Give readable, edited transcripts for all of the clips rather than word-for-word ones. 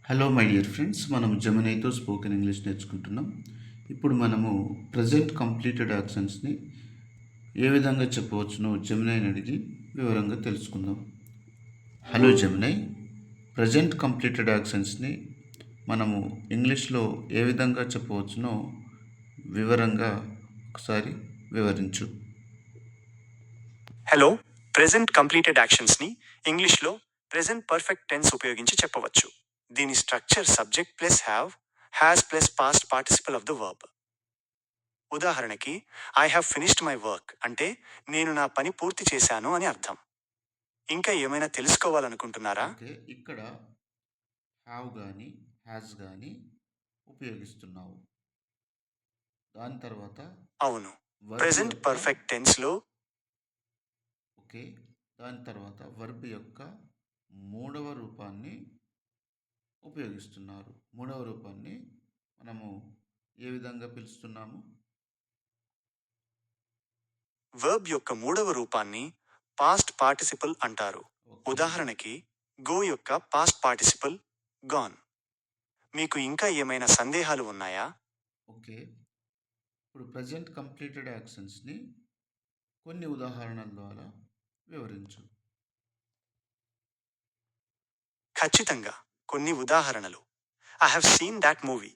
Hello my dear friends, మనం జెమినైతో spoken English నేర్చుకుంటున్నాం. ఇప్పుడు మనము ప్రజెంట్ కంప్లీటెడ్ యాక్షన్స్ని ఏ విధంగా చెప్పవచ్చునో జెమినైని అడిగి వివరంగా తెలుసుకుందాం. హలో జెమినై, ప్రజెంట్ కంప్లీటెడ్ యాక్షన్స్ని మనము ఇంగ్లీష్లో ఏ విధంగా చెప్పవచ్చునో వివరంగా ఒకసారి వివరించు. హలో, ప్రెజెంట్ కంప్లీటెడ్ యాక్షన్స్ని ఇంగ్లీష్లో ప్రెజెంట్ పర్ఫెక్ట్ టెన్స్ ఉపయోగించి చెప్పవచ్చు. దీని structure subject plus has plus past participle of the verb. ఉదాహరణకి, I have finished my work అంటే నేను నా పని పూర్తి చేశాను అని అర్థం. ఇంకా ఏమైనా తెలుసుకోవాలనుకుంటున్నారా? ఓకే, ఇక్కడ హ్యావ్ కానీ హ్యాస్ కానీ ఉపయోగిస్తున్నావు. దాని తర్వాత అవును, వర్బ్ ప్రెజెంట్ యొక్క పర్ఫెక్ట్ టెన్స్లో ఓకే, దాని తర్వాత వర్బ్ యొక్క మూడవ రూపాన్ని ఉపయోగిస్తున్నారు. మూడవ రూపాన్ని మనము ఏ విధంగా పిలుస్తున్నాము? వర్బ్ యొక్క మూడవ రూపాన్ని పాస్ట్ పార్టిసిపల్ అంటారు. ఓకే, ఉదాహరణకి, గో యొక్క పాస్ట్ పార్టిసిపల్ గాన్. మీకు ఇంకా ఏమైనా సందేహాలు ఉన్నాయా? ఓకే, ఇప్పుడు ప్రజెంట్ కంప్లీటెడ్ యాక్షన్స్ని కొన్ని ఉదాహరణల ద్వారా వివరించు. ఖచ్చితంగా, కొన్ని ఉదాహరణలు. I have seen that movie.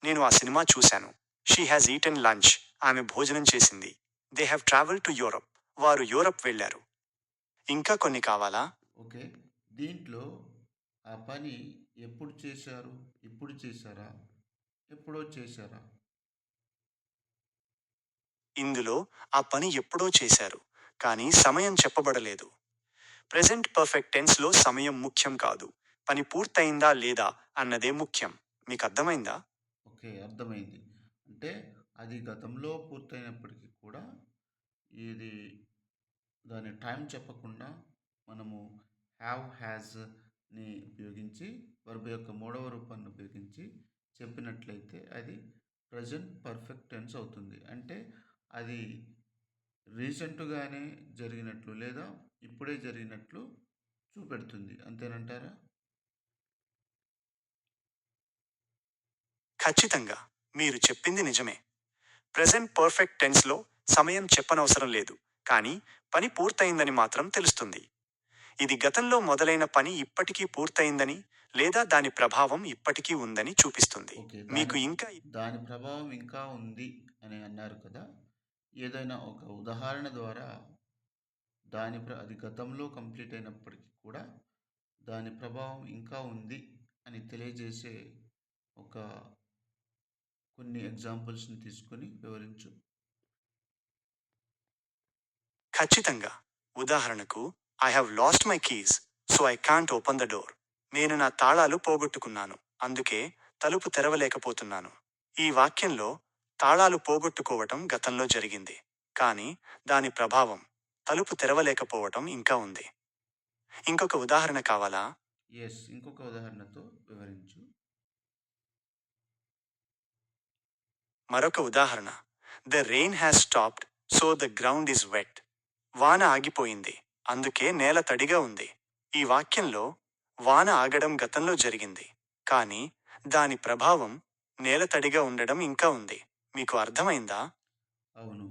నేను ఆ సినిమా చూశాను. She has eaten lunch. ఆమె భోజనం చేసింది. They have travel to Europe. వారు యూరప్ వెళ్ళారు. ఇంకా కొన్ని కావాలా? ఓకే, దీంట్లో ఆ పని ఎప్పుడు చేశారు? ఇప్పుడు చేశారా? ఎప్పుడో చేశారా? ఇందులో ఆ పని ఎప్పుడో చేశారు, కానీ సమయం చెప్పబడలేదు. ప్రెజెంట్ పర్ఫెక్ట్ టెన్స్లో సమయం ముఖ్యం కాదు, పని పూర్తయిందా లేదా అన్నదే ముఖ్యం. మీకు అర్థమైందా? ఓకే, అర్థమైంది. అంటే అది గతంలో పూర్తయినప్పటికీ కూడా ఇది దాని టైం చెప్పకుండా మనము హ్యావ్ని ఉపయోగించి వర్బ్ యొక్క మూడవ రూపాన్ని ఉపయోగించి చెప్పినట్లయితే అది ప్రజెంట్ పర్ఫెక్ట్ టెన్స్ అవుతుంది. అంటే అది రీసెంట్గానే జరిగినట్లు లేదా ఇప్పుడే జరిగినట్లు చూపెడుతుంది. అంతేనంటారా? ఖచ్చితంగా, మీరు చెప్పింది నిజమే. ప్రెజెంట్ పర్ఫెక్ట్ టెన్స్లో సమయం చెప్పనవసరం లేదు, కానీ పని పూర్తయిందని మాత్రం తెలుస్తుంది. ఇది గతంలో మొదలైన పని ఇప్పటికీ పూర్తయిందని లేదా దాని ప్రభావం ఇప్పటికీ ఉందని చూపిస్తుంది. ఓకే, మీకు ఇంకా దాని ప్రభావం ఇంకా ఉంది అని అన్నారు కదా. ఏదైనా ఒక ఉదాహరణ ద్వారా అది గతంలో కంప్లీట్ అయినప్పటికీ కూడా దాని ప్రభావం ఇంకా ఉంది అని తెలియజేసే ఒక కొన్ని ఎగ్జాంపుల్స్ని తీసుకొని వివరించు. ఖచ్చితంగా. ఉదాహరణకు, I have lost my keys, so I can't open the door. నేను నా తాళాలు పోగొట్టుకున్నాను, అందుకే తలుపు తెరవలేకపోతున్నాను. ఈ వాక్యంలో తాళాలు పోగొట్టుకోవటం గతంలో జరిగింది, కానీ దాని ప్రభావం తలుపు తెరవలేకపోవటం ఇంకా ఉంది. ఇంకొక ఉదాహరణ కావాలా? ఎస్, ఇంకొక ఉదాహరణతో వివరించు. మరొక ఉదాహరణ, the rain has stopped, so the ground is wet. వాన ఆగిపోయింది, అందుకే నేల తడిగా ఉంది. ఈ వాక్యంలో వాన ఆగడం గతంలో జరిగింది, కానీ దాని ప్రభావం నేల తడిగా ఉండడం ఇంకా ఉంది. మీకు అర్థమైందా? అవును,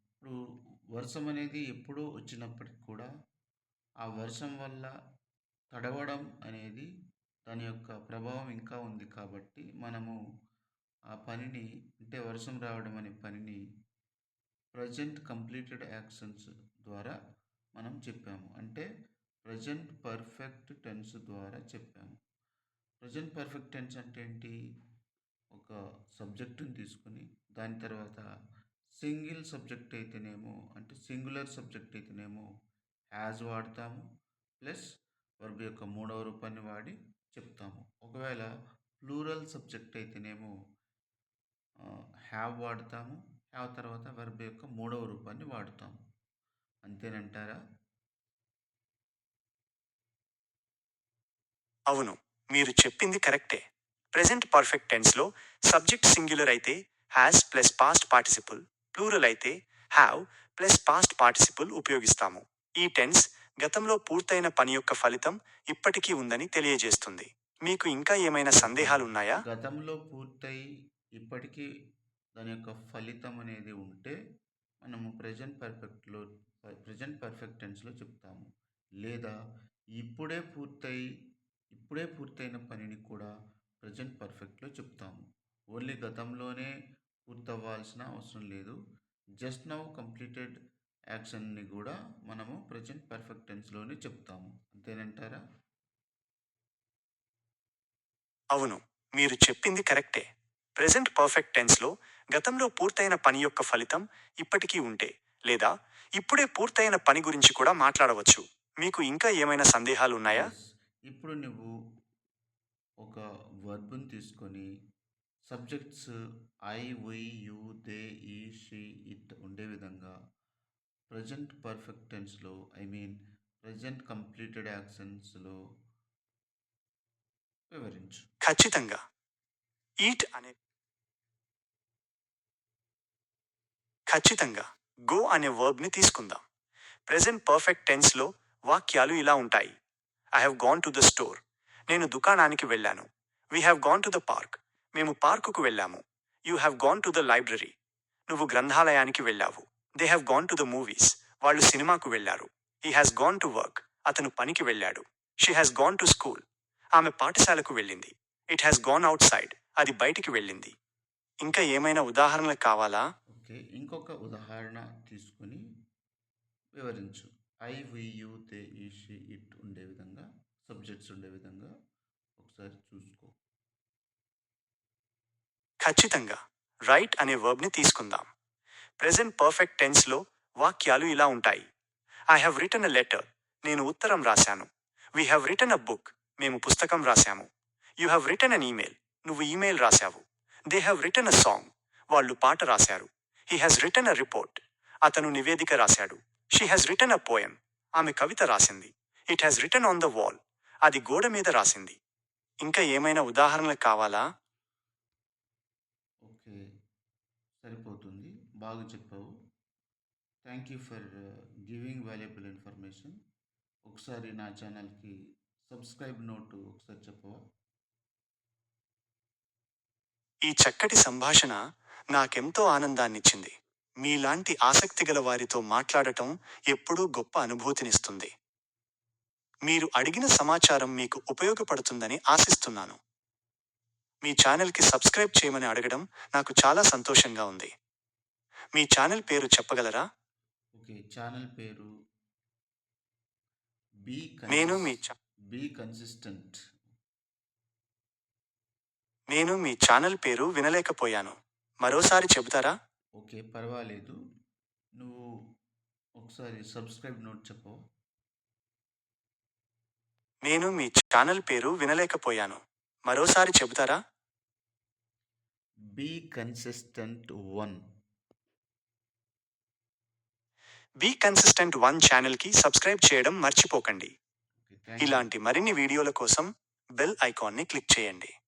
ఇప్పుడు వర్షం అనేది ఎప్పుడూ వచ్చినప్పటికి కూడా ఆ వర్షం వల్ల తడవడం అనేది దాని యొక్క ప్రభావం ఇంకా ఉంది కాబట్టి మనము ఆ పనిని, అంటే వర్షం రావడం అనే పనిని ప్రజెంట్ కంప్లీటెడ్ యాక్షన్స్ ద్వారా మనం చెప్పాము. అంటే ప్రజెంట్ పర్ఫెక్ట్ టెన్స్ ద్వారా చెప్పాము. ప్రజెంట్ పర్ఫెక్ట్ టెన్స్ అంటే ఏంటి? ఒక సబ్జెక్టుని తీసుకుని దాని తర్వాత సింగిల్ సబ్జెక్ట్ అయితేనేమో, అంటే సింగులర్ సబ్జెక్ట్ అయితేనేమో హ్యాజ్ వాడతాము, ప్లస్ వర్బ్ యొక్క మూడవ రూపాన్ని వాడి చెప్తాము. ఒకవేళ ప్లూరల్ సబ్జెక్ట్ అయితేనేమో హ్యావ్ వాడతాము, హ్యావ్ తర్వాత వర్బ్ యొక్క మూడవ రూపాన్ని వాడుతాము. అంతేనంటారా? అవును, మీరు చెప్పింది కరెక్టే. ప్రెజెంట్ పర్ఫెక్ట్ టెన్స్లో సబ్జెక్ట్ సింగ్యులర్ అయితే has plus past participle, plural అయితే హ్యావ్ ప్లస్ పాస్ట్ పార్టిసిపుల్ ఉపయోగిస్తాము. ఈ టెన్స్ గతంలో పూర్తయిన పని యొక్క ఫలితం ఇప్పటికీ ఉందని తెలియజేస్తుంది. మీకు ఇంకా ఏమైనా ఓకే. సందేహాలున్నాయా? గతంలో పూర్తయి ఇప్పటికీ దాని యొక్క ఫలితం అనేది ఉంటే మనము ప్రెజెంట్ పర్ఫెక్ట్ టెన్స్‌లో చెప్తాము. లేదా ఇప్పుడే పూర్తయి ఇప్పుడే పూర్తయిన పనిని కూడా ప్రెజెంట్ పర్ఫెక్ట్‌లో చెప్తాము. ఓన్లీ గతంలోనే పూర్తవ్వాల్సిన అవసరం లేదు. జస్ట్ నౌ కంప్లీటెడ్ యాక్షన్‌ని గూడా మనము ప్రెజెంట్ పర్ఫెక్ట్ టెన్స్‌లోనే చెప్తాము. అంతేనంటారా? అవును, మీరు చెప్పింది కరెక్టే. ప్రెజెంట్ పర్ఫెక్ట్ టెన్స్లో గతంలో పూర్తయిన పని యొక్క ఫలితం ఇప్పటికీ ఉంటే, లేదా ఇప్పుడే పూర్తయిన పని గురించి కూడా మాట్లాడవచ్చు. మీకు ఇంకా ఏమైనా సందేహాలున్నాయా? యెస్. ఇప్పుడు నువ్వు ఒక వర్బ్‌ని తీసుకొని subjects I, we, you, they, he, she, it ఉండే విధంగా ప్రెజెంట్ పర్ఫెక్ట్ టెన్స్‌లో ప్రెజెంట్ కంప్లీటెడ్ యాక్షన్స్‌లో వివరించు. ఖచ్చితంగా. ఈట్ అనే ఖచ్చితంగా. గో అనే వర్బ్ని తీసుకుందాం. ప్రెజెంట్ పర్ఫెక్ట్ టెన్స్లో వాక్యాలు ఇలా ఉంటాయి. I have gone to the store. నేను దుకాణానికి వెళ్ళాను. We have gone to the park. మేము పార్కుకు వెళ్ళాము. You have gone to the library. నువ్వు గ్రంథాలయానికి వెళ్ళావు. They have gone to the movies. వాళ్ళు సినిమాకు వెళ్ళారు. He has gone to work. అతను పనికి వెళ్ళాడు. She has gone to school. ఆమె పాఠశాలకు వెళ్ళింది. It has gone out side. అది బయటికి వెళ్ళింది. ఇంకా ఏమైనా ఉదాహరణలు కావాలా? ఓకే. ఇంకొక ఉదాహరణ తీసుకొని వివరించు. I, we, you, they, he, she, it ఉండే విధంగా సబ్జెక్ట్స్ ఉండే విధంగా ఒకసారి చూసుకో. ఖచ్చితంగా. రైట్ అనే వర్బ్ని తీసుకుందాం. ప్రెజెంట్ పర్ఫెక్ట్ టెన్స్లో వాక్యాలు ఇలా ఉంటాయి. I have written a letter. నేను ఉత్తరం రాశాను. We have written a book. మేము పుస్తకం రాశాము. You have written an email. నువ్వు ఈమెయిల్ రాశావు. They have written a song. వాళ్ళు పాట రాశారు. He has written a report. అతను నివేదిక రాశాడు. She has written a poem. ఆమె కవిత రాసింది. It has written on the wall. అది గోడ మీద రాసింది. ఇంకా ఏమైనా ఉదాహరణలు కావాలా? ఓకే. సరిపోతుంది. బాగా చెప్పావు. Thank you for giving valuable information. ఒకసారి నా ఛానల్‌కి సబ్స్క్రైబ్ నోట్ ఒకసారి చెప్పవా? ఈ చక్కటి సంభాషణ నాకెంతో ఆనందాన్నిచ్చింది. మీలాంటి ఆసక్తిగల వారితో మాట్లాడటం ఎప్పుడూ గొప్ప అనుభూతినిస్తుంది. మీరు అడిగిన సమాచారం మీకు ఉపయోగపడుతుందని ఆశిస్తున్నాను. మీ ఛానల్కి సబ్స్క్రైబ్ చేయమని అడగడం నాకు చాలా సంతోషంగా ఉంది. మీ ఛానల్ పేరు చెప్పగలరా? ఓకే. ఛానల్ పేరు బీ నేను కన్సిస్ మీ ఛా- బీ కన్సిస్టెంట్. నేను మీ ఛానల్ పేరు వినలేకపోయాను. మరోసారి చెబుతారా? ఓకే. పర్వాలేదు. నువ్వు ఒకసారి సబ్స్క్రైబ్ నోట్ చెప్పవా? నేను మీ ఛానల్ పేరు వినలేకపోయాను. మరోసారి చెబుతారా? Be consistent 1. బీ కన్సిస్టెంట్ 1 ఛానల్కి సబ్స్క్రైబ్ చేయడం మర్చిపోకండి. ఓకే. Thank you. ఇలాంటి మరిన్ని వీడియోల కోసం బెల్ ఐకాన్ని క్లిక్ చేయండి.